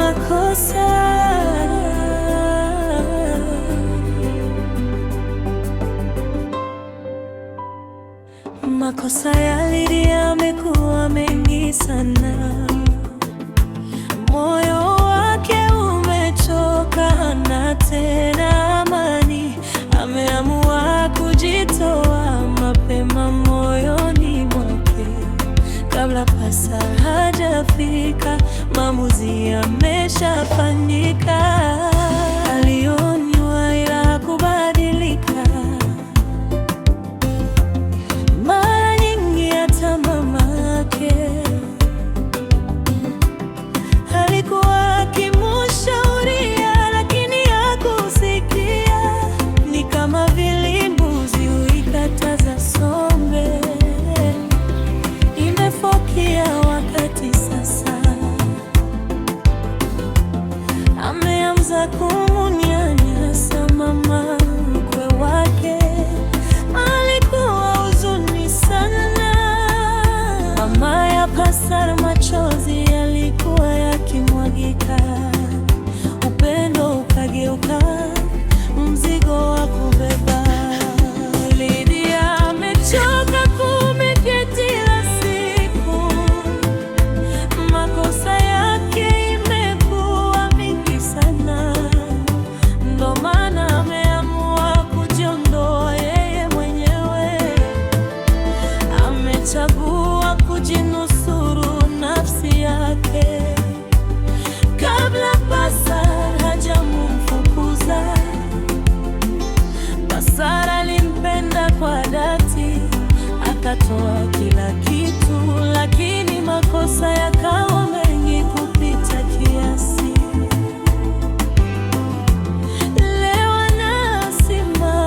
makosa. Makosa ya Lydia yamekuwa mengi sana. Moyo wake umechoka, hana tena amani. Ameamua kujitoa mapema moyoni mwake. Kabla pasa hajafika, maamuzi yameshafanyika. Alionywa ila hakubadilika. Mara nyingi hata mamake alikuwa akimushauria, lakini hakusikia. Ni kama vile mbuzi huikataza sombe. Imefikia wakati sasa, ameanza kumunyanyasa mama mkwe wake. Alikuwa huzuni sana. Mama ya Pastor machozi yalikuwa yakimwagika. Upendo ukageuka mzigo wa kubeba. Lydia amechoka kumeketi kila siku. Makosa yake imekuwa mingi sana. Ndo maana ameamua kujiondoa yeye mwenyewe. Amechagua kujinusuru nafsi yake. Kabla Pastor hajamfukuza. Pastor alimpenda kwa dhati, akatoa kila kitu, lakini makosa yakawa mengi kupita kiasi. Leo anasimama,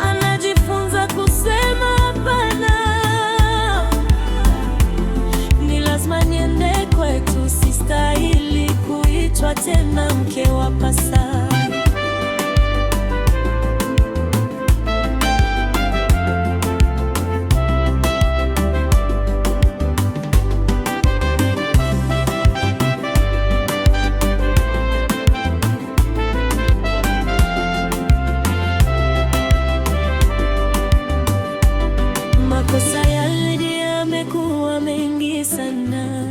anajifunza kusema hapana. Ni lazima niende kwetu, sistahili kuitwa tena mke wa Pastor. Makosa ya Lydia yamekuwa mengi sana.